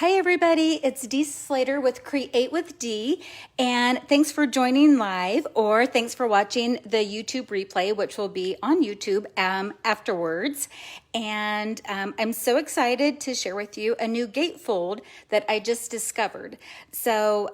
Hi everybody, it's Dee Slater with Create with Dee, and thanks for joining live, or thanks for watching the YouTube replay, which will be on YouTube afterwards. And I'm so excited to share with you a new gatefold that I just discovered. So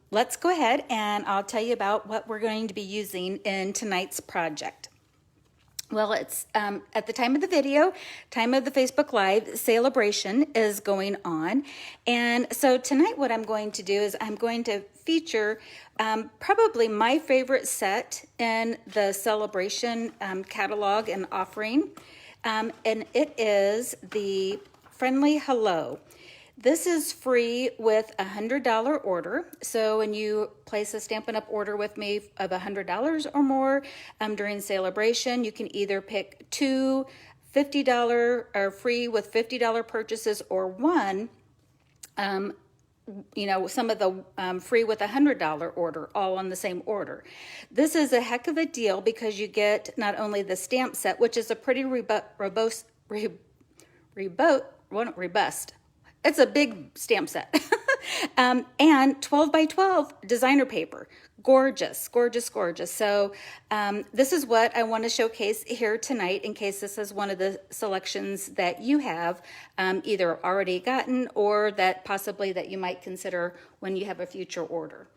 let's go ahead and I'll tell you about what we're going to be using in tonight's project. Well, it's at the time of the video, time of the Facebook Live, Sale-a-bration is going on. And so tonight what I'm going to do is I'm going to feature probably my favorite set in the Sale-a-bration catalog and offering. And it is the Friendly Hello. This is free with a $100 order. So when you place a Stampin' Up! Order with me of $100 or more during Sale-a-bration, you can either pick two $50 or free with $50 purchases, or one, some of the free with a $100 order, all on the same order. This is a heck of a deal because you get not only the stamp set, which is a pretty robust. It's a big stamp set. And 12 by 12 designer paper. Gorgeous, gorgeous, gorgeous. So this is what I want to showcase here tonight in case this is one of the selections that you have either already gotten or that possibly that you might consider when you have a future order.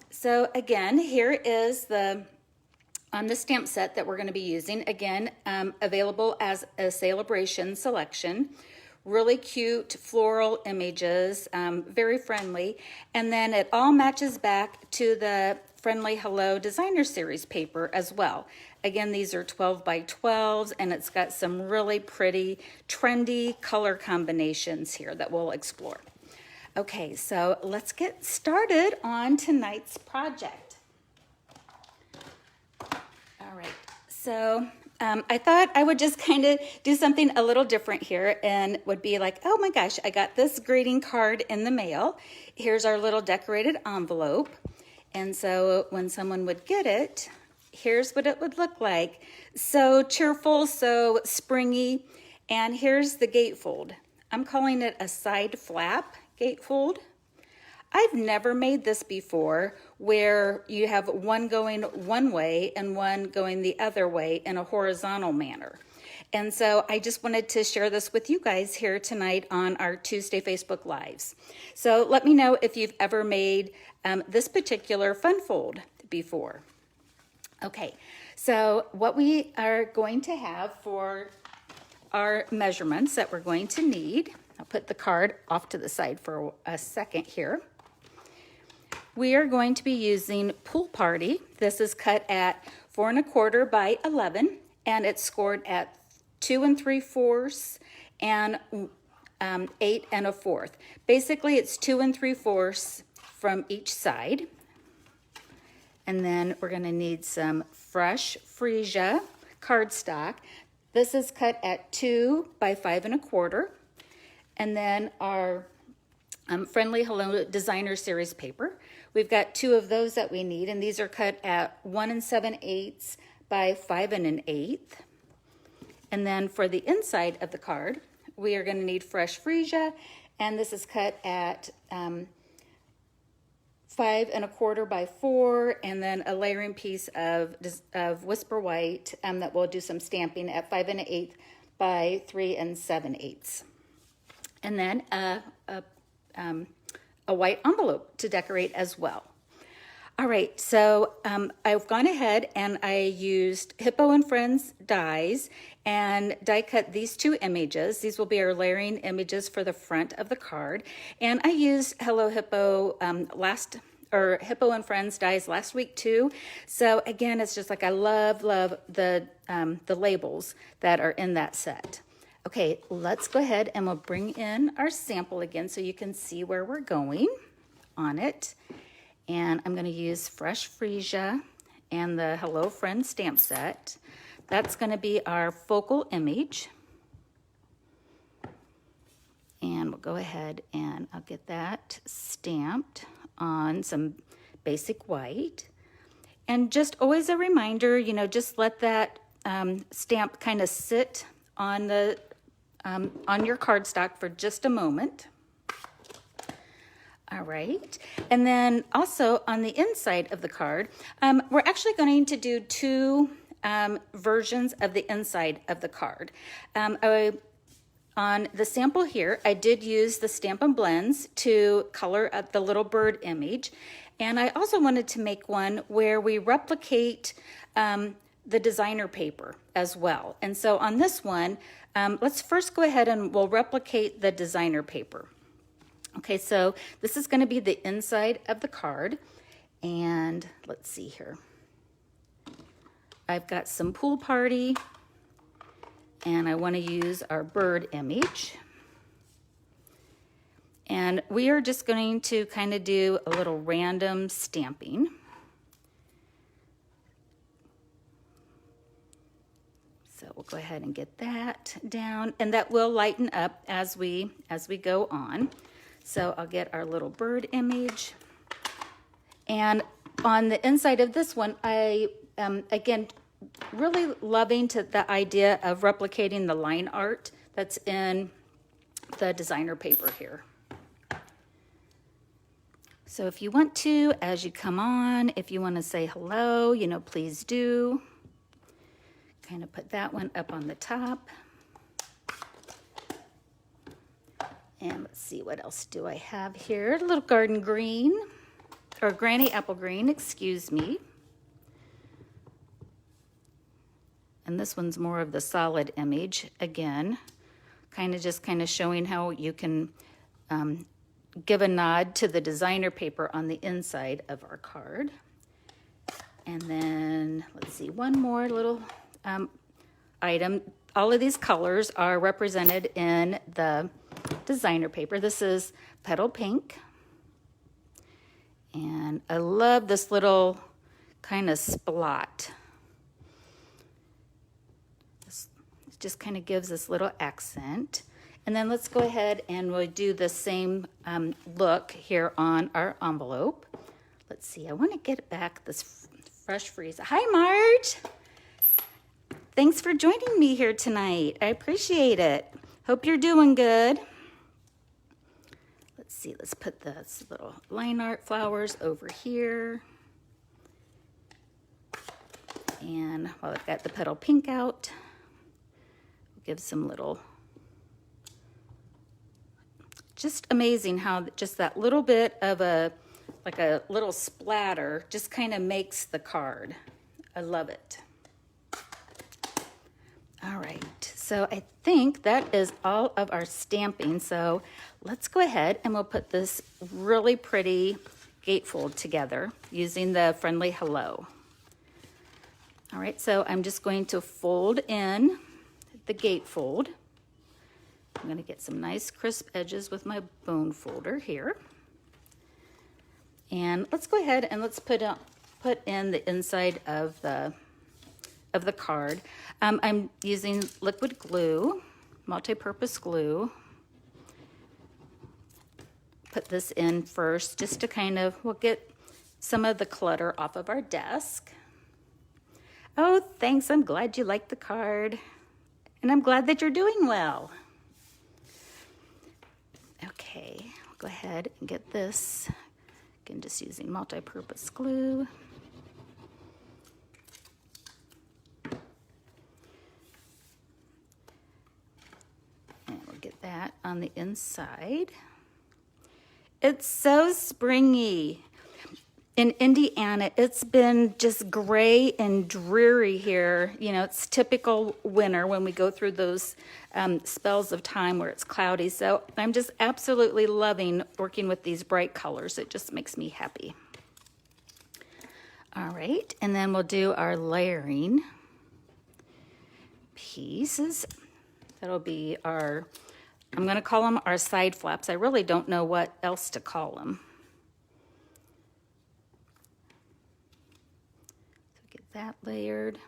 So again, here is the stamp set that we're going to be using. Again, available as a Sale-a-bration selection. Really cute floral images, very friendly. And then it all matches back to the Friendly Hello Designer Series paper as well. Again, these are 12 by 12s, and it's got some really pretty, trendy color combinations here that we'll explore. Okay, so let's get started on tonight's project. All right, so I thought I would just kind of do something a little different here, and would be like, oh my gosh, I got this greeting card in the mail. Here's our little decorated envelope. And so when someone would get it, here's what it would look like. So cheerful, so springy. And here's the gatefold. I'm calling it a side flap gatefold. I've never made this before where you have one going one way and one going the other way in a horizontal manner. And so I just wanted to share this with you guys here tonight on our Tuesday Facebook Lives. So let me know if you've ever made this particular fun fold before. Okay, so what we are going to have for our measurements that we're going to need, I'll put the card off to the side for a second here. We are going to be using Pool Party. This is cut at 4 1/4 by 11, and it's scored at 2 3/4 and 8 1/4. Basically, it's 2 3/4 from each side. And then we're going to need some fresh Freesia Cardstock. This is cut at 2 by 5 1/4, and then our Friendly Hello Designer Series paper. We've got two of those that we need, and these are cut at 1 7/8 by 5 1/8. And then for the inside of the card, we are going to need fresh Freesia, and this is cut at 5 1/4 by 4, and then a layering piece of Whisper White that we'll do some stamping at 5 1/8 by 3 7/8. And then a white envelope to decorate as well. All right, so I've gone ahead and I used Hippo and Friends dies and die cut these two images. These will be our layering images for the front of the card. And I used Hello Hippo Hippo and Friends dies last week too. So again, it's just like I love the labels that are in that set. Okay, let's go ahead and we'll bring in our sample again so you can see where we're going on it. And I'm going to use fresh Freesia and the Hello Friend stamp set. That's going to be our focal image. And we'll go ahead and I'll get that stamped on some basic white. And just always a reminder, just let that stamp kind of sit on your cardstock for just a moment. All right, and then also on the inside of the card, we're actually going to do two versions of the inside of the card. On the sample here, I did use the Stampin' Blends to color the little bird image, and I also wanted to make one where we replicate the designer paper as well. And so on this one, let's first go ahead and we'll replicate the designer paper. Okay, so this is going to be the inside of the card, and let's see here. I've got some pool party, and I want to use our bird image. And we are just going to kind of do a little random stamping. So we'll go ahead and get that down, and that will lighten up as we go on. So I'll get our little bird image. And on the inside of this one, I again, really loving the idea of replicating the line art that's in the designer paper here. So if you want to, as you come on, if you want to say hello, you know, please do. Kind of put that one up on the top. And let's see, what else do I have here? A little garden green, or granny apple green, excuse me. And this one's more of the solid image. Again, kind of showing how you can give a nod to the designer paper on the inside of our card. And then, let's see, one more little item. All of these colors are represented in the designer paper. This is Petal Pink. And I love this little kind of splot. This just kind of gives this little accent. And then let's go ahead and we'll do the same look here on our envelope. Let's see, I want to get back this fresh Freesia. Hi, Marge. Thanks for joining me here tonight. I appreciate it. Hope you're doing good. Let's see, let's put this little line art flowers over here. And while I've got the petal pink out, we'll give some little, just amazing how just that little bit of like a little splatter just kind of makes the card. I love it. All right, so I think that is all of our stamping. So let's go ahead and we'll put this really pretty gatefold together using the friendly hello. All right, so I'm just going to fold in the gatefold. I'm going to get some nice crisp edges with my bone folder here. And let's go ahead and let's put in the inside of the card. I'm using liquid glue, multi-purpose glue. Put this in first just to kind of, we'll get some of the clutter off of our desk. Oh, thanks. I'm glad you liked the card. And I'm glad that you're doing well. Okay, I'll go ahead and get this. Again, just using multi-purpose glue. And we'll get that on the inside. It's so springy. In Indiana, it's been just gray and dreary here. You know, it's typical winter when we go through those spells of time where it's cloudy. So I'm just absolutely loving working with these bright colors. It just makes me happy. All right, and then we'll do our layering pieces. That'll be our, I'm going to call them our side flaps. I really don't know what else to call them. That layered.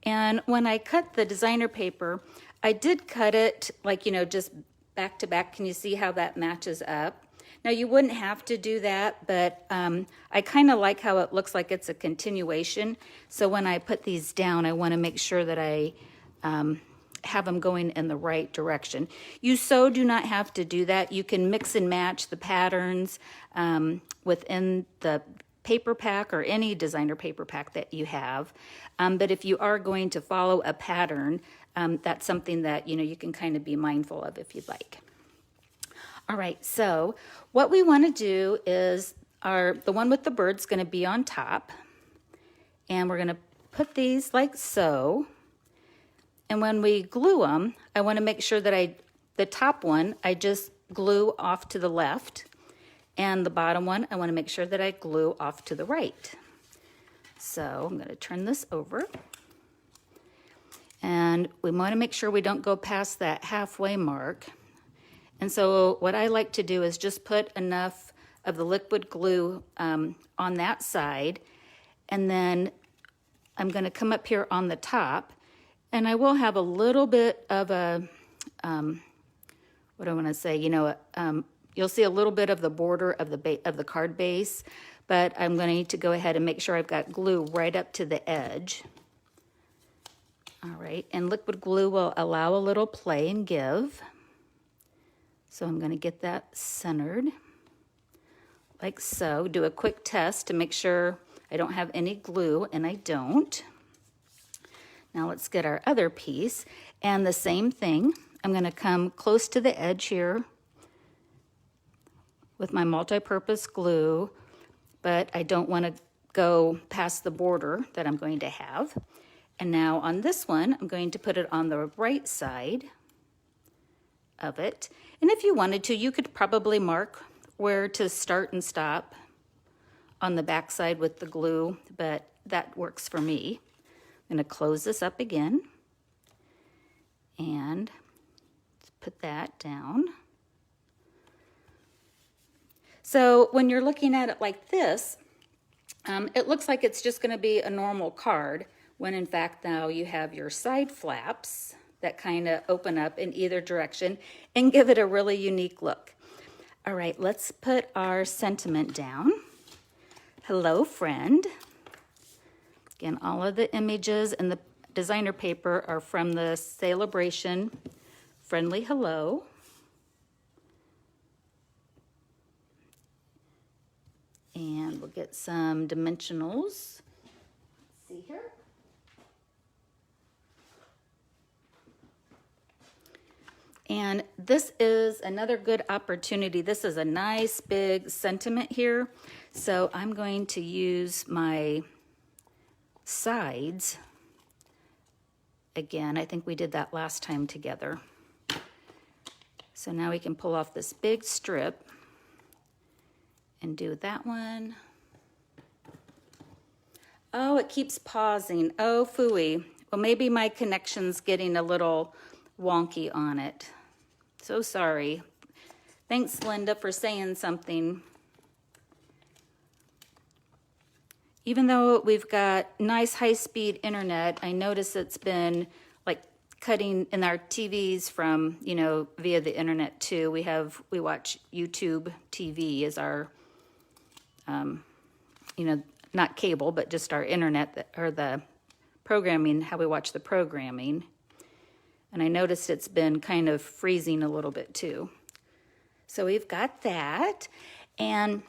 And when I cut the designer paper, I did cut it like, you know, just back to back. Can you see how that matches up? Now you wouldn't have to do that, but I kind of like how it looks like it's a continuation. So when I put these down, I want to make sure that I have them going in the right direction. You so do not have to do that. You can mix and match the patterns within the paper pack or any designer paper pack that you have. But if you are going to follow a pattern, that's something that, you can kind of be mindful of if you'd like. All right, so what we want to do is the one with the bird's going to be on top. And we're going to put these like so. And when we glue them, I want to make sure that the top one, I just glue off to the left. And the bottom one, I want to make sure that I glue off to the right. So I'm going to turn this over. And we want to make sure we don't go past that halfway mark. And so what I like to do is just put enough of the liquid glue on that side. And then I'm going to come up here on the top. And I will have a little bit of a, what do I want to say, you'll see a little bit of the border of the card base. But I'm going to need to go ahead and make sure I've got glue right up to the edge. All right, and liquid glue will allow a little play and give. So I'm going to get that centered like so. Do a quick test to make sure I don't have any glue, and I don't. Now let's get our other piece, and the same thing. I'm going to come close to the edge here with my multi-purpose glue, but I don't want to go past the border that I'm going to have. And now on this one, I'm going to put it on the right side of it. And if you wanted to, you could probably mark where to start and stop on the back side with the glue, but that works for me. I'm going to close this up again and put that down. So when you're looking at it like this, it looks like it's just going to be a normal card, when in fact now you have your side flaps that kind of open up in either direction and give it a really unique look. All right, let's put our sentiment down. Hello, friend. Again, all of the images in the designer paper are from the Sale-a-bration Friendly Hello. And we'll get some dimensionals. Let's see here. And this is another good opportunity. This is a nice big sentiment here. So I'm going to use my sides. Again, I think we did that last time together. So now we can pull off this big strip and do that one. Oh, it keeps pausing. Oh, phooey. Well, maybe my connection's getting a little wonky on it. So sorry. Thanks, Linda, for saying something. Even though we've got nice high-speed internet, I notice it's been like cutting in our TVs from, via the internet too. We watch YouTube TV as our, not cable, but just our internet or the programming, how we watch the programming. And I noticed it's been kind of freezing a little bit too. So we've got that. And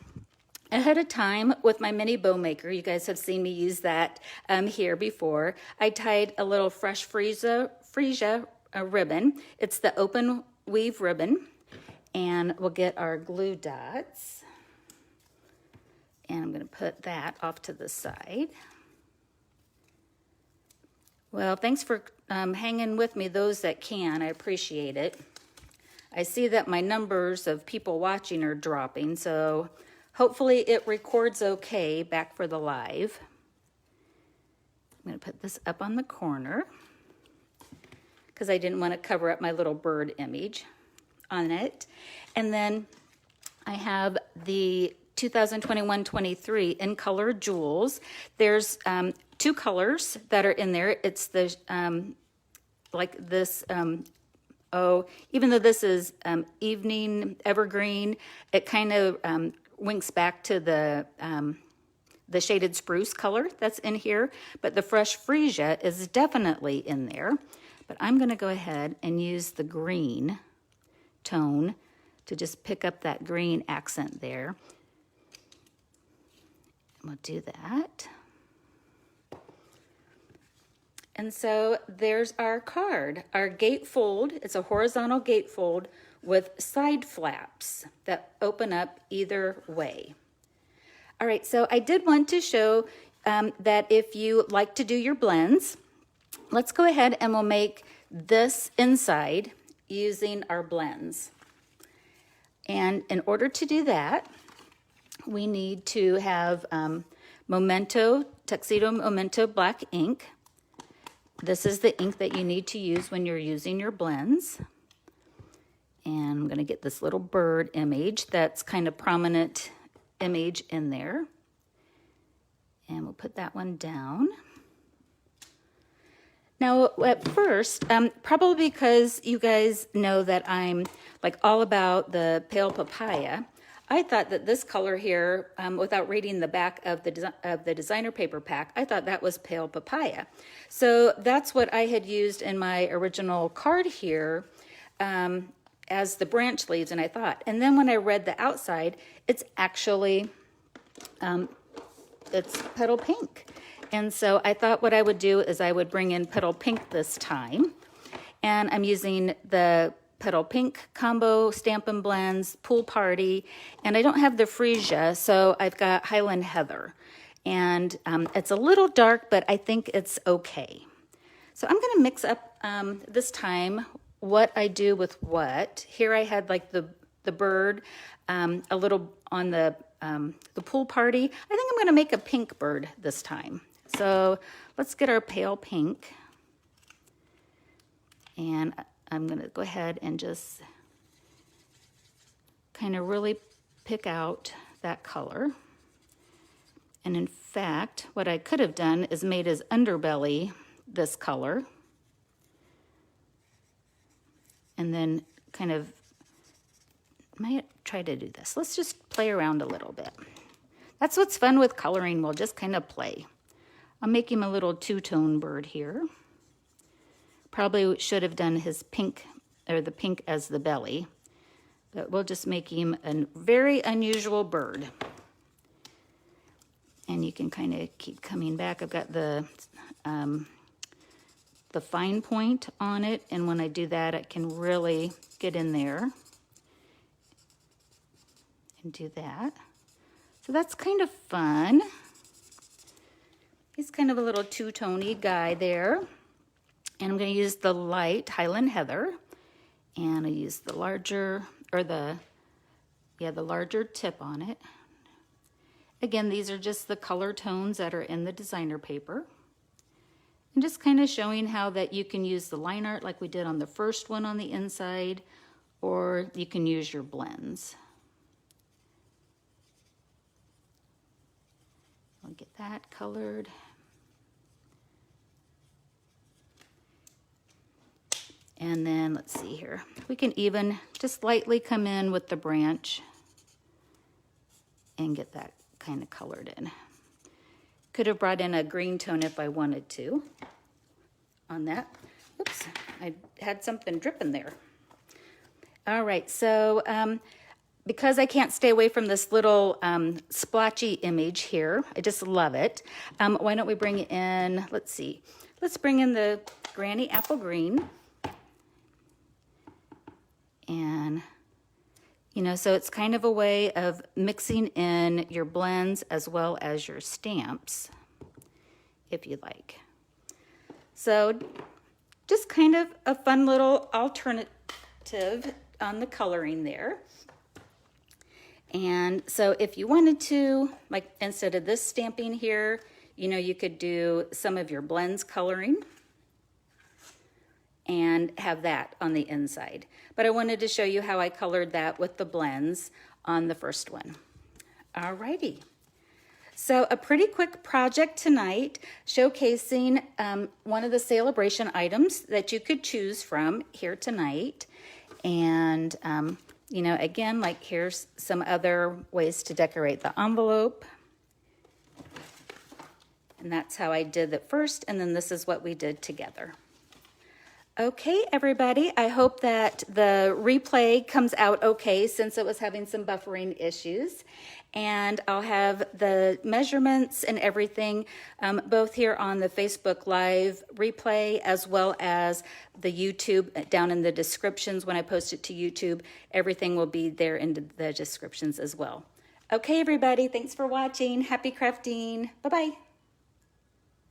ahead of time with my mini bow maker, you guys have seen me use that here before, I tied a little fresh Freesia ribbon. It's the open weave ribbon. And we'll get our glue dots. And I'm going to put that off to the side. Well, thanks for hanging with me, those that can. I appreciate it. I see that my numbers of people watching are dropping, so hopefully it records okay back for the live. I'm going to put this up on the corner because I didn't want to cover up my little bird image on it. And then I have the 2021-23 in color jewels. There's two colors that are in there. It's the like this even though this is evening evergreen, it kind of winks back to the shaded spruce color that's in here, but the fresh freesia is definitely in there. but I'm going to go ahead and use the green tone to just pick up that green accent there. We'll do that. And so there's our card, our gatefold. It's a horizontal gatefold with side flaps that open up either way. All right, so I did want to show that if you like to do your blends, let's go ahead and we'll make this inside using our blends. And in order to do that, we need to have Tuxedo Memento black ink. This is the ink that you need to use when you're using your blends. And I'm going to get this little bird image that's kind of prominent image in there. And we'll put that one down. Now, at first, probably because you guys know that I'm like all about the pale papaya, I thought that this color here, without reading the back of the designer paper pack, I thought that was pale papaya. So that's what I had used in my original card here as the branch leaves, and I thought. And then when I read the outside, it's actually, it's petal pink. And so I thought what I would do is I would bring in petal pink this time. And I'm using the petal pink combo Stampin' Blends Pool Party, and I don't have the Freesia, so I've got Highland Heather. And it's a little dark, but I think it's okay. So I'm going to mix up this time what I do with what. Here I had like the bird a little on the Pool Party. I think I'm going to make a pink bird this time. So let's get our pale pink. And I'm going to go ahead and just kind of really pick out that color. And in fact, what I could have done is made his underbelly this color. And then kind of, might try to do this. Let's just play around a little bit. That's what's fun with coloring. We'll just kind of play. I'll make him a little two-tone bird here. Probably should have done his pink, or the pink as the belly, but we'll just make him a very unusual bird. And you can kind of keep coming back. I've got the fine point on it, and when I do that, I can really get in there and do that. So that's kind of fun. He's kind of a little two-tony guy there. And I'm going to use the light Highland Heather, and I use the larger, or the larger tip on it. Again, these are just the color tones that are in the designer paper. And just kind of showing how that you can use the line art like we did on the first one on the inside, or you can use your blends. I'll get that colored. And then let's see here. We can even just lightly come in with the branch and get that kind of colored in. Could have brought in a green tone if I wanted to on that. Oops, I had something dripping there. All right, so because I can't stay away from this little splotchy image here, I just love it. Why don't we bring in, let's see, let's bring in the Granny Apple Green. And, you know, so it's kind of a way of mixing in your blends as well as your stamps, if you like. So just kind of a fun little alternative on the coloring there. And so if you wanted to, like instead of this stamping here, you know, you could do some of your blends coloring and have that on the inside. But I wanted to show you how I colored that with the blends on the first one. Alrighty. So a pretty quick project tonight showcasing one of the Sale-a-bration items that you could choose from here tonight. And, you know, again, like here's some other ways to decorate the envelope. And that's how I did it first, and then this is what we did together. Okay, everybody, I hope that the replay comes out okay since it was having some buffering issues. And I'll have the measurements and everything both here on the Facebook Live replay as well as the YouTube down in the descriptions. When I post it to YouTube, everything will be there in the descriptions as well. Okay, everybody, thanks for watching. Happy crafting. Bye-bye.